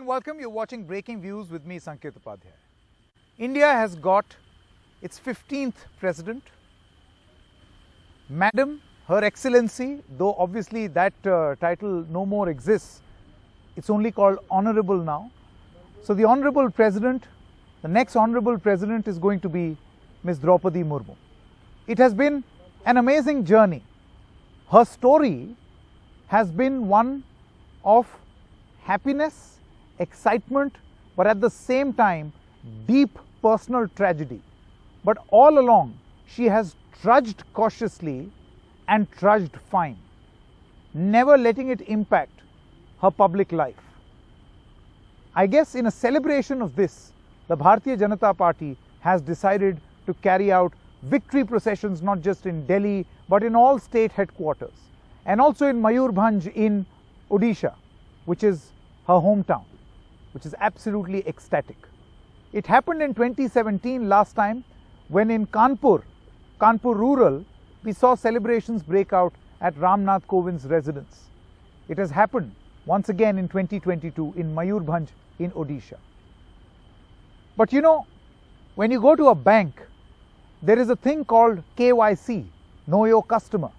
and welcome. You're watching Breaking Views with me, Sanket Upadhyay. India has got its 15th president. Madam, Her Excellency, though obviously that title no more exists, it's only called Honorable now. So the Honorable President, the next Honorable President is going to be Ms. Droupadi Murmu. It has been an amazing journey. Her story has been one of happiness, excitement, but at the same time, deep personal tragedy. But all along, she has trudged cautiously and trudged fine, never letting it impact her public life. I guess in a celebration of this, the Bharatiya Janata Party has decided to carry out victory processions not just in Delhi, but in all state headquarters, and also in Mayurbhanj in Odisha, which is her hometown, which is absolutely ecstatic. It happened in 2017 last time when in Kanpur rural, we saw celebrations break out at Ramnath Kovind's residence. It has happened once again in 2022 in Mayurbhanj in Odisha. But you know, when you go to a bank, there is a thing called KYC, Know Your Customer.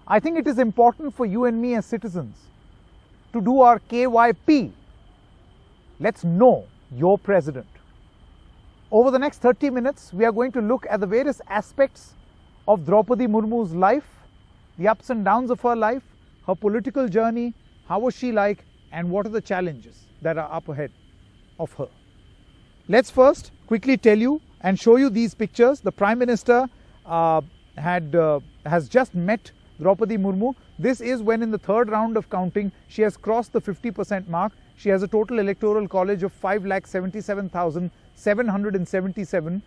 I think it is important for you and me as citizens to do our KYP. Let's know your president. Over the next 30 minutes, we are going to look at the various aspects of Droupadi Murmu's life, the ups and downs of her life, her political journey, how was she like, and what are the challenges that are up ahead of her. Let's first quickly tell you and show you these pictures. The Prime Minister has just met Droupadi Murmu. This is when in the third round of counting, she has crossed the 50% mark. She has a total electoral college of 5,77,777.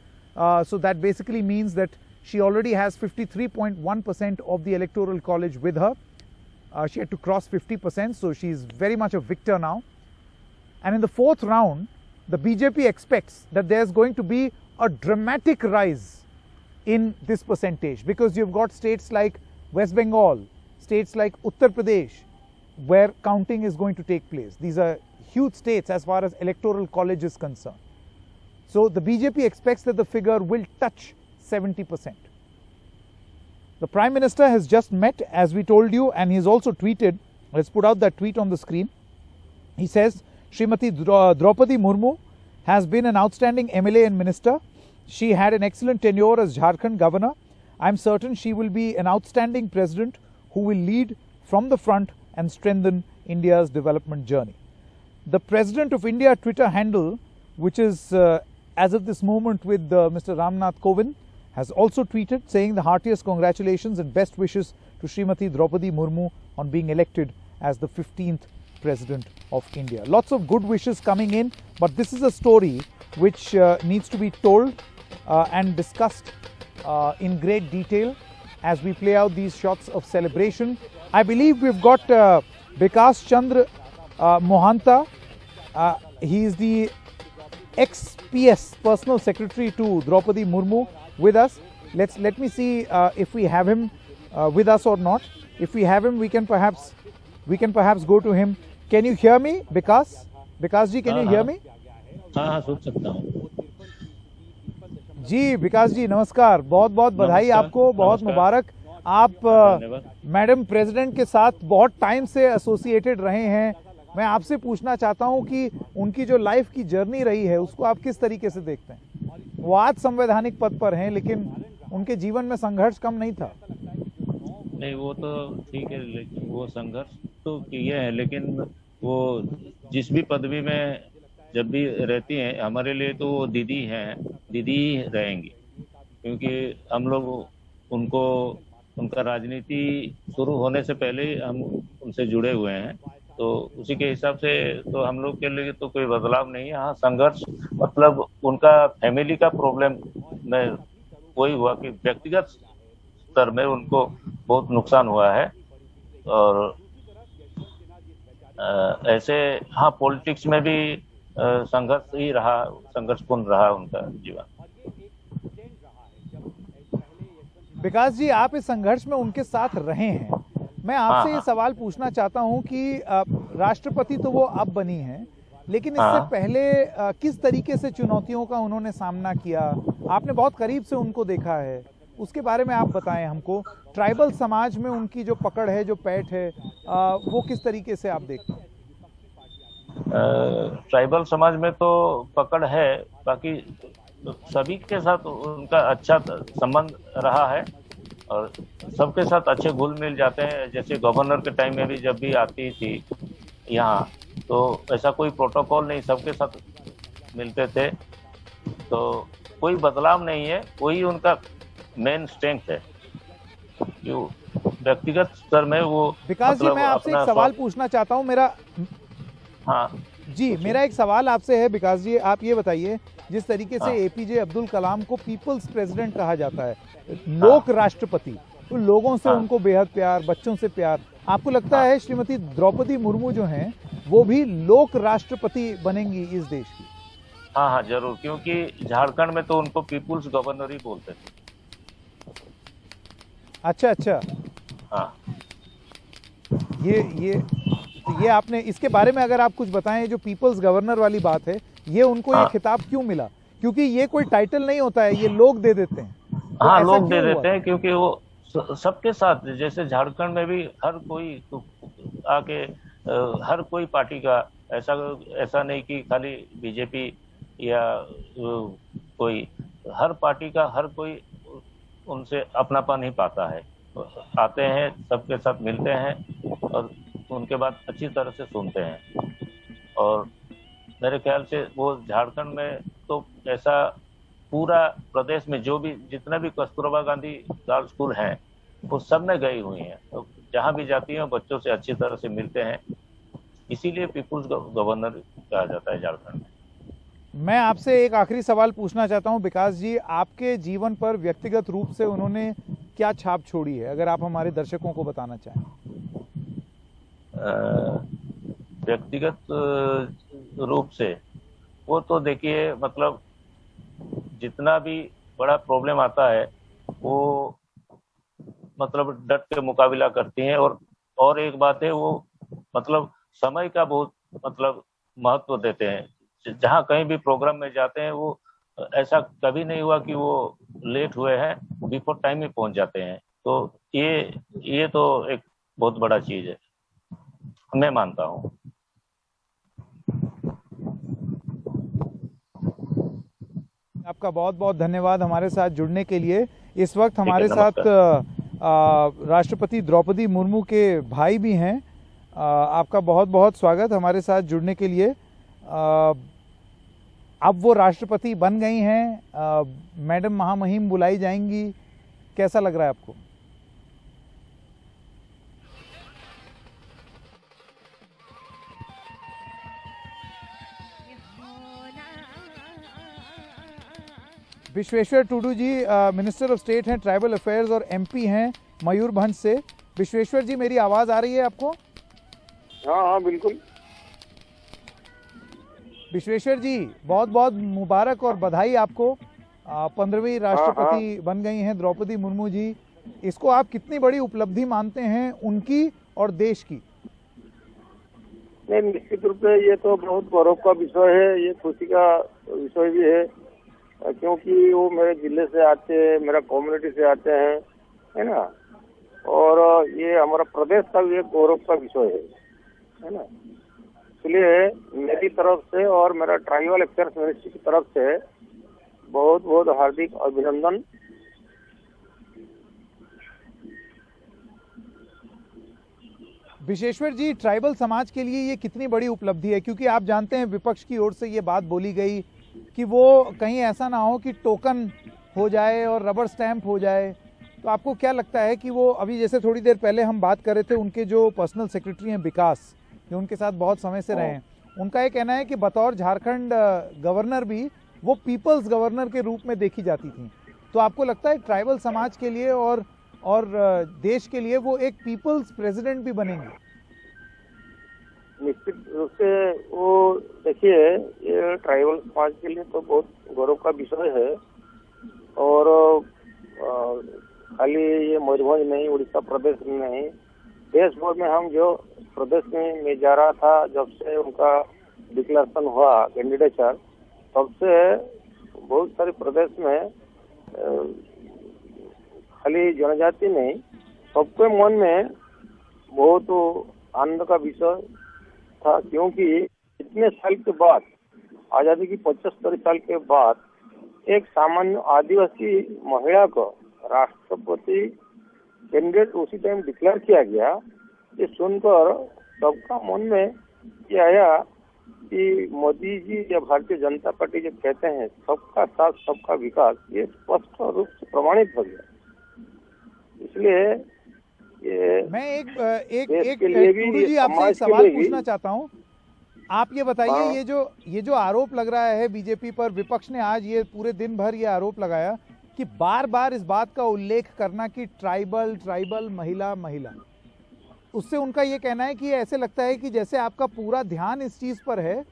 So that basically means that she already has 53.1% of the electoral college with her. She had to cross 50%, so she's very much a victor now. And in the fourth round, the BJP expects that there's going to be a dramatic rise in this percentage, because you've got states like West Bengal, states like Uttar Pradesh, where counting is going to take place. These are huge states as far as electoral college is concerned. So the BJP expects that the figure will touch 70%. The Prime Minister has just met, as we told you, and he's also tweeted. Let's put out that tweet on the screen. He says, Srimati Droupadi Murmu has been an outstanding MLA and minister. She had an excellent tenure as Jharkhand governor. I'm certain she will be an outstanding president who will lead from the front and strengthen India's development journey. The President of India Twitter handle, which is as of this moment with Mr. Ramnath Kovind, has also tweeted saying the heartiest congratulations and best wishes to Srimati Droupadi Murmu on being elected as the 15th President of India. Lots of good wishes coming in, but this is a story which needs to be told and discussed in great detail as we play out these shots of celebration. I believe we've got Vikas Chandra Mohanta. He is the ex-PS personal secretary to Droupadi Murmu with us. Let me see if we have him with us or not. If we have him, we can perhaps go to him. Can you hear me, Vikas? Vikas ji, can you hear me? हाँ सुन सकता हूँ जी। विकास जी नमस्कार, बहुत बहुत बधाई आपको, बहुत मुबारक। आप मैडम प्रेसिडेंट के साथ बहुत टाइम से एसोसिएटेड रहे हैं। मैं आपसे पूछना चाहता हूं कि उनकी जो लाइफ की जर्नी रही है उसको आप किस तरीके से देखते हैं? वो आज संवैधानिक पद पर हैं, लेकिन उनके जीवन में संघर्ष कम नहीं था। नहीं, वो तो ठीक है, लेकिन वो संघर्ष तो किए हैं, लेकिन वो जिस भी पदवी में जब भी रहती हैं, हमारे लिए तो वो दीदी हैं, दीदी ही रहेंगी, क्योंकि हम लोग उनका राजनीति शुरू होने से पहले ही हम उनसे जुड़े हुए हैं, तो उसी के हिसाब से तो हम लोग के लिए तो कोई बदलाव नहीं है। हाँ, संघर्ष मतलब उनका फैमिली का प्रॉब्लम में वही हुआ कि व्यक्तिगत स्तर में उनको बहुत नुकसान हुआ है, और ऐसे हाँ पॉलिटिक्स में भी संघर्षपूर्ण रहा उनका जीवन। विकास जी, आप इस संघर्ष में उनके साथ रहे हैं। मैं आपसे ये सवाल पूछना चाहता हूं कि राष्ट्रपति तो वो अब बनी हैं, लेकिन इससे हाँ। पहले किस तरीके से चुनौतियों का उन्होंने सामना किया, आपने बहुत करीब से उनको देखा है, उसके बारे में आप बताएं हमको। ट्राइबल समाज में उनकी जो पकड़ है, जो पैठ है, वो किस तरीके से आप देखते हैं? ट्राइबल समाज में तो पकड़ है, बाकी सभी के साथ उनका अच्छा संबंध रहा है और सबके साथ अच्छे घुल मिल जाते हैं। जैसे गवर्नर के टाइम में भी जब भी आती थी यहाँ, तो ऐसा कोई प्रोटोकॉल नहीं, सबके साथ मिलते थे। तो कोई बदलाव नहीं है, वही उनका मेन स्ट्रेंथ है। जो व्यक्तिगत स्तर में वो विकास जी, मतलब मैं आपसे एक अपना सवाल पूछना चाहता हूं। हाँ जी, मेरा एक सवाल आपसे है विकास जी, आप ये बताइए, जिस तरीके से हाँ एपीजे अब्दुल कलाम को पीपल्स प्रेसिडेंट कहा जाता है, हाँ लोक राष्ट्रपति, तो लोगों से हाँ उनको बेहद प्यार, बच्चों से प्यार, आपको लगता हाँ है श्रीमती द्रौपदी मुर्मू जो हैं वो भी लोक राष्ट्रपति बनेंगी इस देश की? हाँ हाँ जरूर, क्योंकि झारखंड में तो उनको पीपुल्स गवर्नर ही बोलते थे। अच्छा अच्छा, हाँ। ये आपने इसके बारे में अगर आप कुछ बताएं, जो पीपल्स गवर्नर वाली बात है, ये उनको ये हाँ खिताब क्यों मिला? क्योंकि ये कोई टाइटल नहीं होता है, ये लोग दे देते हैं, तो हाँ, ऐसा लोग दे क्यों हुआ? देते हैं क्योंकि वो सबके साथ, जैसे झारखंड में भी हर कोई तो आके हर कोई पार्टी का, ऐसा ऐसा नहीं कि खाली बीजेपी या कोई, हर पार्टी का हर कोई उनसे अपनापन ही पाता है। आते हैं, सबके साथ मिलते हैं और उनके बाद अच्छी तरह से सुनते हैं। और मेरे ख्याल से वो झारखंड में तो ऐसा पूरा प्रदेश में जो भी जितने भी कस्तूरबा गांधी गर्ल्स स्कूल हैं वो सब में गई हुई हैं, तो जहाँ भी जाती हैं बच्चों से अच्छी तरह से मिलते हैं, इसीलिए पीपुल्स गवर्नर कहा जाता है झारखंड में। मैं आपसे एक आखिरी सवाल पूछना चाहता हूं विकास जी, आपके जीवन पर व्यक्तिगत रूप से उन्होंने क्या छाप छोड़ी है, अगर आप हमारे दर्शकों को बताना चाहें? व्यक्तिगत रूप से वो तो देखिए, मतलब जितना भी बड़ा प्रॉब्लम आता है वो मतलब डट के मुकाबला करती हैं। और एक बात है, वो मतलब समय का बहुत मतलब महत्व देते हैं। जहाँ कहीं भी प्रोग्राम में जाते हैं, वो ऐसा कभी नहीं हुआ कि वो लेट हुए हैं, बिफोर टाइम ही पहुंच जाते हैं। तो ये तो एक बहुत बड़ा चीज है, मैं मानता हूँ। आपका बहुत बहुत धन्यवाद हमारे साथ जुड़ने के लिए। इस वक्त हमारे साथ राष्ट्रपति द्रौपदी मुर्मू के भाई भी हैं। आपका बहुत बहुत स्वागत हमारे साथ जुड़ने के लिए। अब वो राष्ट्रपति बन गई हैं, मैडम महामहिम बुलाई जाएंगी, कैसा लग रहा है आपको? विश्वेश्वर टुडू जी मिनिस्टर ऑफ स्टेट हैं, ट्राइबल अफेयर्स और एमपी हैं मयूरभंज से। विश्वेश्वर जी, मेरी आवाज़ आ रही है आपको? हाँ हाँ बिल्कुल। विश्वेश्वर जी, बहुत बहुत मुबारक और बधाई आपको। 15वीं राष्ट्रपति बन गई हैं द्रौपदी मुर्मू जी। इसको आप कितनी बड़ी उपलब्धि मानते हैं उनकी और देश की? नहीं, निश्चित रूप से ये तो बहुत गौरव का विषय है, ये खुशी का विषय भी है, क्योंकि वो मेरे जिले से आते हैं, मेरा कम्युनिटी से आते हैं, है ना। और ये हमारा प्रदेश का भी एक गौरव का विषय है ना। इसलिए मेरी तरफ से और मेरा ट्राइबल अफेयर्स मिनिस्ट्री की तरफ से बहुत बहुत हार्दिक अभिनंदन। विश्वेश्वर जी, ट्राइबल समाज के लिए ये कितनी बड़ी उपलब्धि है? क्योंकि आप जानते हैं विपक्ष की ओर से ये बात बोली गई कि वो कहीं ऐसा ना हो कि टोकन हो जाए और रबर स्टैंप हो जाए। तो आपको क्या लगता है कि वो, अभी जैसे थोड़ी देर पहले हम बात कर रहे थे, उनके जो पर्सनल सेक्रेटरी हैं विकास, जो उनके साथ बहुत समय से रहे हैं, उनका ये कहना है कि बतौर झारखंड गवर्नर भी वो पीपल्स गवर्नर के रूप में देखी जाती थी। तो आपको लगता है ट्राइबल समाज के लिए और देश के लिए वो एक पीपल्स प्रेसिडेंट भी बनेंगे? निश्चित रूप से वो, देखिए, ये ट्राइबल समाज के लिए तो बहुत गौरव का विषय है। और खाली ये मयूरभंज नहीं, उड़ीसा प्रदेश में नहीं, देश भर में हम जो प्रदेश में मैं जा रहा था, जब से उनका डिक्लेरेशन हुआ कैंडिडेचर, तब से बहुत सारे प्रदेश में खाली जनजाति नहीं, सबके मन में बहुत आनंद का विषय था, क्योंकि इतने साल के बाद, आजादी की 75 साल के बाद, एक सामान्य आदिवासी महिला को राष्ट्रपति कैंडिडेट उसी टाइम डिक्लेयर किया गया। ये सुनकर सबका मन में ये आया कि मोदी जी या भारतीय जनता पार्टी जो कहते हैं सबका साथ सबका विकास, ये स्पष्ट रूप से प्रमाणित हो गया। इसलिए ये मैं एक टूडू जी आपसे एक सवाल पूछना चाहता हूँ। आप ये बताइए, ये जो आरोप लग रहा है बीजेपी पर, विपक्ष ने आज ये पूरे दिन भर ये आरोप लगाया कि बार बार इस बात का उल्लेख करना कि ट्राइबल महिला, उससे उनका ये कहना है कि ऐसे लगता है कि जैसे आपका पूरा ध्यान इस चीज पर है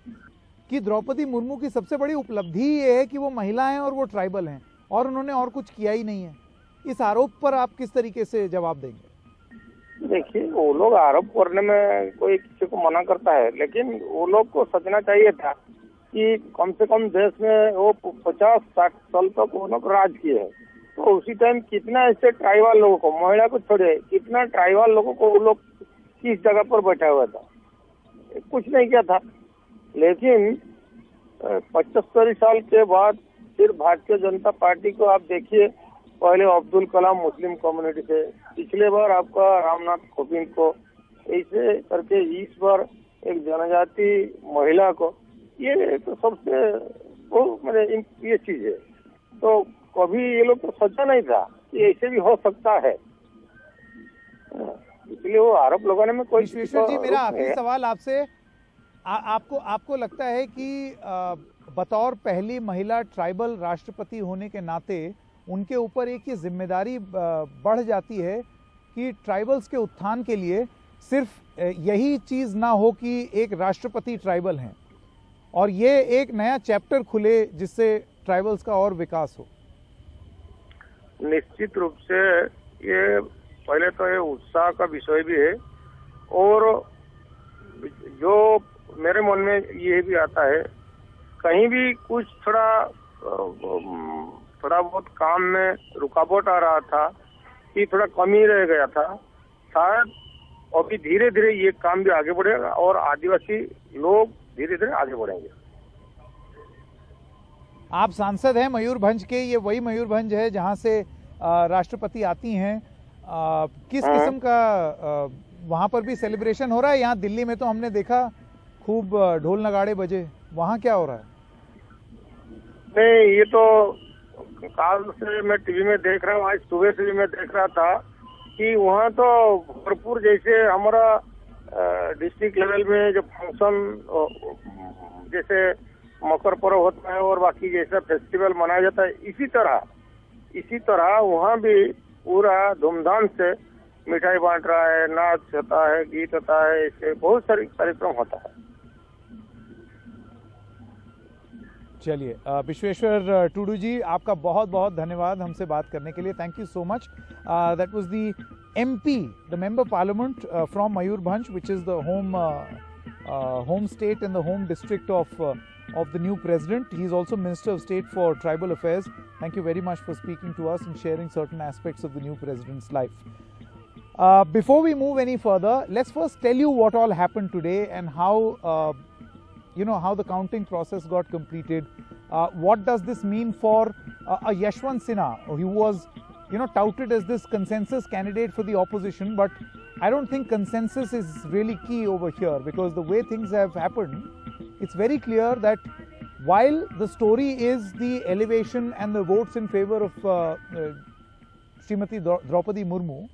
कि द्रौपदी मुर्मू की सबसे बड़ी उपलब्धि ये है कि वो महिला हैं और वो ट्राइबल हैं और उन्होंने और कुछ किया ही नहीं है। इस आरोप पर आप किस तरीके से जवाब देंगे? देखिए, वो लोग आरोप करने में कोई किसी को मना करता है, लेकिन वो लोग को सोचना चाहिए था कि कम से कम देश में वो 50-60 साल तक वो लोग राज किए हैं, तो उसी टाइम कितना ऐसे ट्राइबल लोगों को, महिला को छोड़े, कितना ट्राइबल लोगों को वो लोग किस जगह पर बैठा हुआ था, कुछ नहीं किया था। लेकिन 75 साल के बाद फिर भारतीय जनता पार्टी को आप देखिए, पहले अब्दुल कलाम मुस्लिम कम्युनिटी से, पिछले बार आपका रामनाथ कोविंद को, ऐसे करके इस बार एक जनजाति महिला को, ये तो सबसे वो मेरे ये चीज है। तो कभी ये लोग तो सोचा नहीं था कि ऐसे भी हो सकता है, इसलिए वो आरोप लगाने में कोई। विश्वेश्वर जी, मेरा आखिरी सवाल आपसे, आपको लगता है कि बतौर पहली महिला ट्राइबल राष्ट्रपति होने के नाते उनके ऊपर एक ये जिम्मेदारी बढ़ जाती है कि ट्राइबल्स के उत्थान के लिए सिर्फ यही चीज ना हो कि एक राष्ट्रपति ट्राइबल हैं और ये एक नया चैप्टर खुले जिससे ट्राइबल्स का और विकास हो? निश्चित रूप से ये पहले तो ये उत्साह का विषय भी है, और जो मेरे मन में ये भी आता है, कहीं भी कुछ थोड़ा बहुत काम में रुकावट आ रहा था कि थोड़ा कमी रह गया था, शायद अभी धीरे धीरे ये काम भी आगे बढ़ेगा और आदिवासी लोग धीरे धीरे आगे बढ़ेंगे। आप सांसद हैं मयूरभंज के, ये वही मयूरभंज है जहां से राष्ट्रपति आती हैं। किस किस्म का वहां पर भी सेलिब्रेशन हो रहा है? यहाँ दिल्ली में तो हमने देखा खूब ढोल नगाड़े बजे, वहाँ क्या हो रहा है? नहीं, ये तो काल से मैं टीवी में देख रहा हूँ, आज सुबह से भी मैं देख रहा था कि वहाँ तो भरपूर, जैसे हमारा डिस्ट्रिक्ट लेवल में जो फंक्शन जैसे मकर पर्व होता है और बाकी जैसा फेस्टिवल मनाया जाता है, इसी तरह वहाँ भी पूरा धूमधाम से मिठाई बांट रहा है, नाच होता है, गीत होता है, ऐसे बहुत सारे कार्यक्रम होता है। चलिए, विश्वेश्वर टूडू जी, आपका बहुत बहुत धन्यवाद हमसे बात करने के लिए। Thank you so much. That was the MP, the member parliament from Mayurbhanj, which is the home state and the home district of the new president. He is also Minister of State for Tribal Affairs. Thank you very much for speaking to us and sharing certain aspects of the new president's life. Before we move any further, let's first tell you what all happened today and how how the counting process got completed. What does this mean for a Yashwant Sinha, who was touted as this consensus candidate for the opposition, but I don't think consensus is really key over here, because the way things have happened, it's very clear that while the story is the elevation and the votes in favor of Srimati Droupadi Murmu,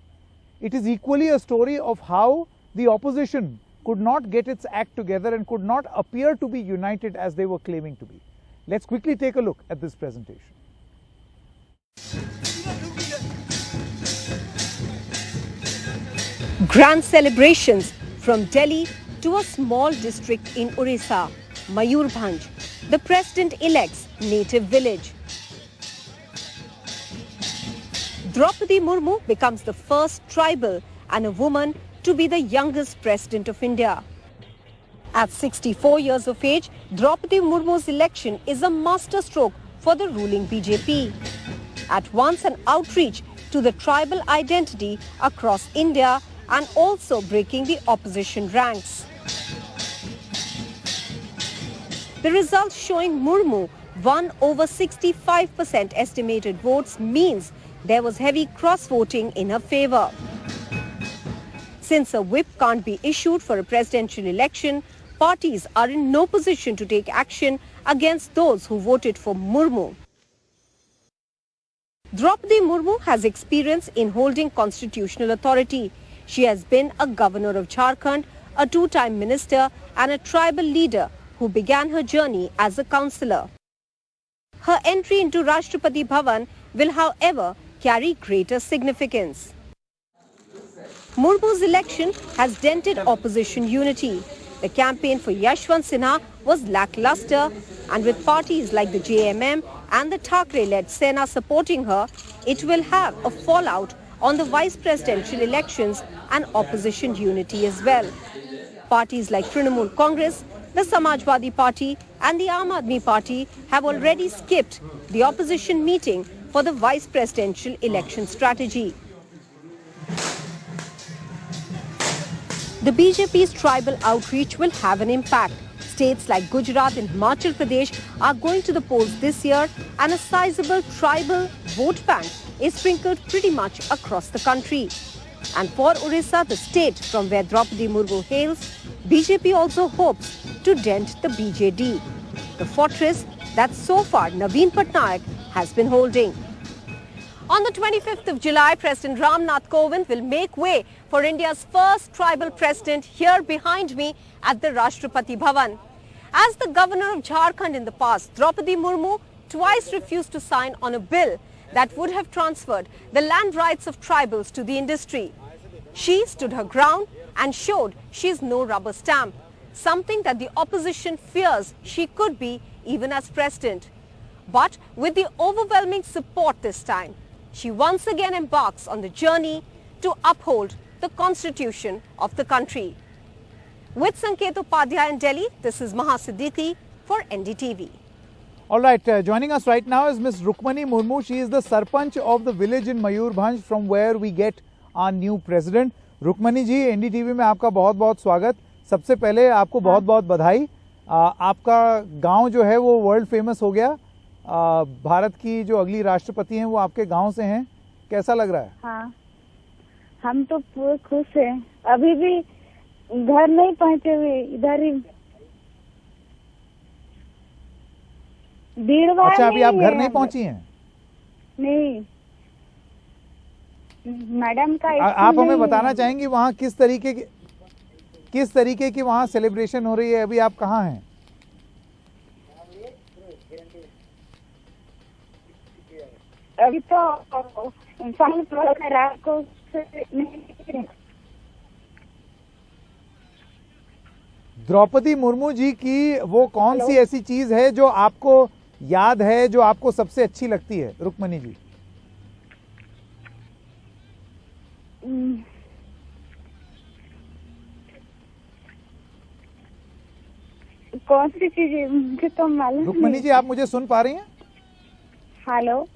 it is equally a story of how the opposition could not get its act together and could not appear to be united as they were claiming to be. Let's quickly take a look at this presentation. Grand celebrations from Delhi to a small district in Orissa, Mayurbhanj, the president-elect's native village. Droupadi Murmu becomes the first tribal and a woman to be the youngest president of India. At 64 years of age, Droupadi Murmu's election is a masterstroke for the ruling BJP. At once an outreach to the tribal identity across India and also breaking the opposition ranks. The results showing Murmu won over 65% estimated votes means there was heavy cross-voting in her favour. Since a whip can't be issued for a presidential election, parties are in no position to take action against those who voted for Murmu. Droupadi Murmu has experience in holding constitutional authority. She has been a governor of Jharkhand, a two-time minister and a tribal leader who began her journey as a councillor. Her entry into Rashtrapati Bhavan will, however, carry greater significance. Murmu's election has dented opposition unity. The campaign for Yashwant Sinha was lackluster, and with parties like the JMM and the Thackeray-led Sena supporting her, it will have a fallout on the vice presidential elections and opposition unity as well. Parties like Trinamool Congress, the Samajwadi Party and the Aam Aadmi Party have already skipped the opposition meeting for the vice presidential election strategy. The BJP's tribal outreach will have an impact. States like Gujarat and Himachal Pradesh are going to the polls this year, and a sizable tribal vote bank is sprinkled pretty much across the country. And for Orissa, the state from where Droupadi Murmu hails, BJP also hopes to dent the BJD, the fortress that so far Naveen Patnaik has been holding. On the 25th of July, President Ram Nath Kovind will make way for India's first tribal president here behind me at the Rashtrapati Bhavan. As the governor of Jharkhand in the past, Droupadi Murmu twice refused to sign on a bill that would have transferred the land rights of tribals to the industry. She stood her ground and showed she is no rubber stamp, something that the opposition fears she could be even as president. But with the overwhelming support this time, she once again embarks on the journey to uphold the constitution of the country. With Sanket Upadhyay in Delhi, this is Maha Siddiqui for NDTV. All right, joining us right now is Ms. Droupadi Murmu. She is the Sarpanch of the village in Mayurbhanj from where we get our new president. Rukmini ji, NDTV में आपका बहुत बहुत स्वागत। सबसे पहले आपको बहुत बहुत बधाई। आपका गांव जो है वो वर्ल्ड फेमस हो गया। भारत की जो अगली राष्ट्रपति हैं वो आपके गांव से हैं। कैसा लग रहा है? हाँ, हम तो पूरे खुश हैं। अभी भी घर नहीं पहुंचे हुए, इधर ही भीड़भाड़। अच्छा, अभी आप घर नहीं पहुंची हैं? नहीं, मैडम का आप हमें बताना चाहेंगी वहाँ किस तरीके की वहाँ सेलिब्रेशन हो रही है? अभी आप कहाँ हैं? अभी तो रात को द्रौपदी मुर्मू जी की वो कौन सी ऐसी चीज है जो आपको याद है, जो आपको सबसे अच्छी लगती है रुक्मणी जी? कौन सी चीज है मुझे तो मालूम। रुक्मणी जी, आप मुझे सुन पा रही हैं? हेलो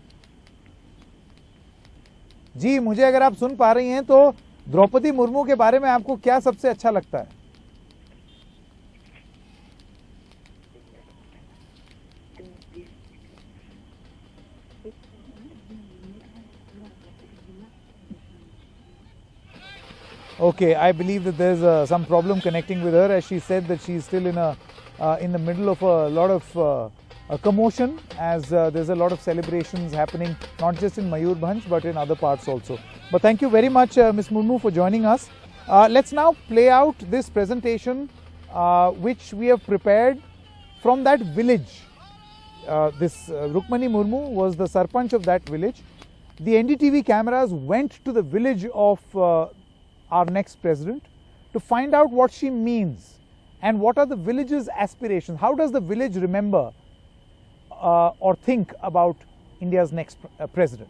जी, मुझे अगर आप सुन पा रही हैं तो द्रौपदी मुर्मू के बारे में आपको क्या सबसे अच्छा लगता है? Okay, I believe that there's some problem connecting with her, as she said that she's still in the middle of a lot of commotion, as there's a lot of celebrations happening, not just in Mayurbhanj but in other parts also. But thank you very much, Ms. Murmu, for joining us. Let's now play out this presentation which we have prepared from that village. This Droupadi Murmu was the Sarpanch of that village. The NDTV cameras went to the village of our next president to find out what she means and what are the village's aspirations. How does the village remember or think about India's next president?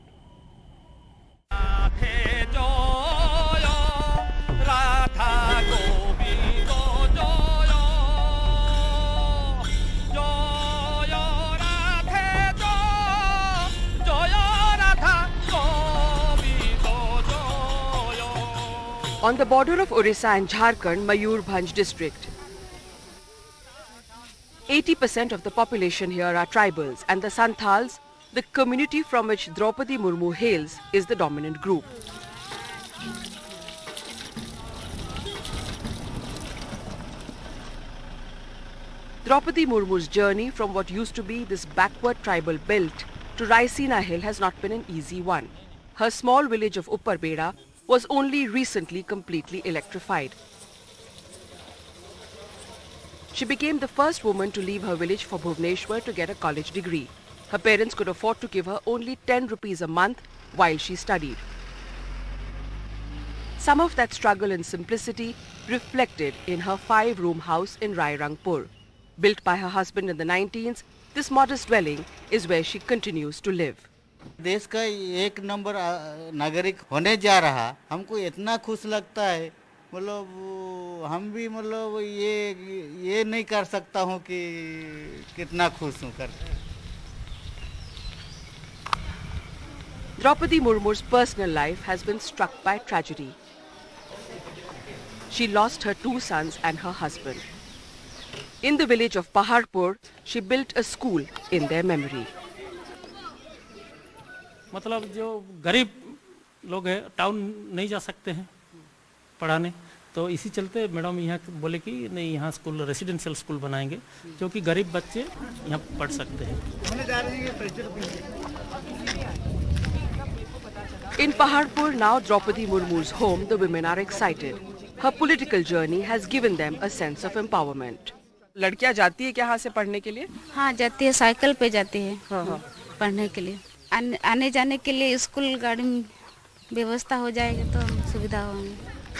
On the border of Orissa and Jharkhand, Mayurbhanj district. 80% of the population here are tribals, and the Santals, the community from which Droupadi Murmu hails, is the dominant group. Droupadi Murmu's journey from what used to be this backward tribal belt to Raisina Hill has not been an easy one. Her small village of Upparbeda was only recently completely electrified. She became the first woman to leave her village for Bhubaneswar to get a college degree. Her parents could afford to give her only 10 rupees a month while she studied. Some of that struggle and simplicity reflected in her 5-room house in Rairangpur. Built by her husband in the 19s, this modest dwelling is where she continues to live. देश का एक number नागरिक होने जा रहा, हमको इतना खुश लगता है, मतलब हम भी मतलब ये नहीं कर सकता हूँ कि कितना खुश हूँ कर. Droupadi Murmu's personal life has been struck by tragedy. She lost her 2 sons and her husband. In the village of Paharpur, she built a school in their memory. मतलब जो गरीब लोग हैं टाउन नहीं जा सकते हैं पढ़ाने, तो इसी चलते मैडम यहाँ बोले कि नहीं यहाँ स्कूल रेसिडेंशियल स्कूल बनाएंगे जो कि गरीब बच्चे यहाँ पढ़ सकते हैं. In Paharpur, now Droupadi Murmu's home, the women are excited. Her political journey has given them a sense of empowerment. लड़कियाँ जाती है क्या यहाँ से पढ़ने के लिए? हाँ जाती है, साइकिल पे जाती है पढ़ने के लिए. आने जाने के लिए स्कूल गाड़ी में व्यवस्था हो जाएगी तो सुविधा होगी.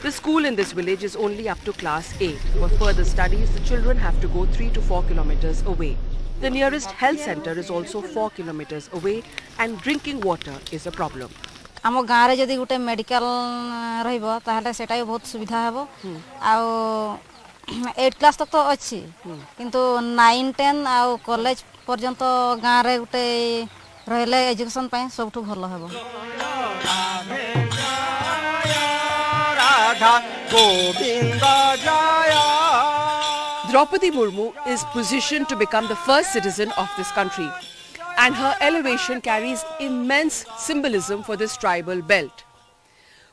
The school in this village is only up to class 8. For further studies, the children have to go 3 to 4 kilometers away. The nearest health center is also 4 kilometers away, and drinking water is a problem. ଆମ ଗାଁରେ ଯଦି ଗୋଟେ medical ରହିବ ତାହେଲେ ସେଟା ବି ବହୁତ ସୁବିଧା ହେବ. ଆଉ 8 କ୍ଲାସ୍ ତକ ତ ଅଛି, କିନ୍ତୁ 9, 10 ଆଉ କଲେଜ ପର୍ଯ୍ୟନ୍ତ ଗାଁରେ ଗୋଟେ ରହିଲେ ଏଜୁକେସନ୍ ପାଇଁ ସବୁଠୁ ଭଲ ହେବ. Droupadi Murmu is positioned to become the first citizen of this country, and her elevation carries immense symbolism for this tribal belt.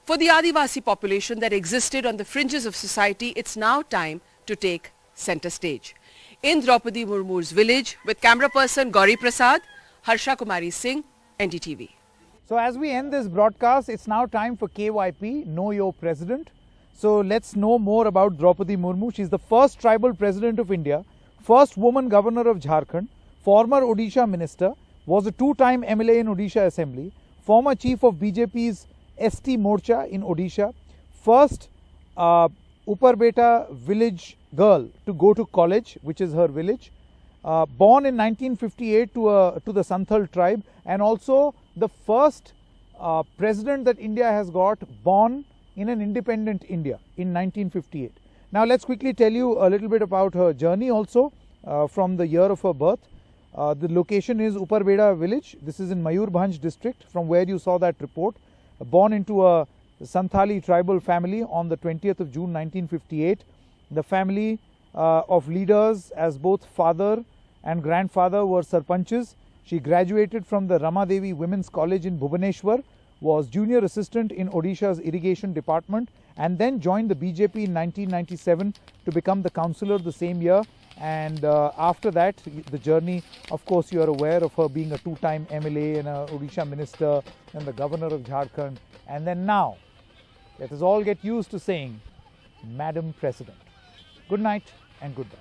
For the Adivasi population that existed on the fringes of society, it's now time to take center stage. In Droupadi Murmu's village, with camera person Gauri Prasad, Harsha Kumari Singh, NDTV. So as we end this broadcast, it's now time for KYP, Know Your President. So let's know more about Droupadi Murmu. She's the first tribal president of India, first woman governor of Jharkhand, former Odisha minister, was a 2-time MLA in Odisha Assembly, former chief of BJP's ST Morcha in Odisha, first Upparbeta village girl to go to college, which is her village, born in 1958 to the Santhal tribe, and also the first president that India has got born in an independent India in 1958. Now let's quickly tell you a little bit about her journey also from the year of her birth. The location is Upparbeda village. This is in Mayurbhanj district, from where you saw that report. Born into a Santhali tribal family on the 20th of June 1958. The family of leaders as both father and grandfather were sarpanches. She graduated from the Ramadevi Women's College in Bhubaneswar, was junior assistant in Odisha's irrigation department, and then joined the BJP in 1997 to become the councillor the same year. And after that, the journey, of course, you are aware of her being a 2-time MLA and a Odisha minister and the governor of Jharkhand. And then now, let us all get used to saying, Madam President. Good night and goodbye.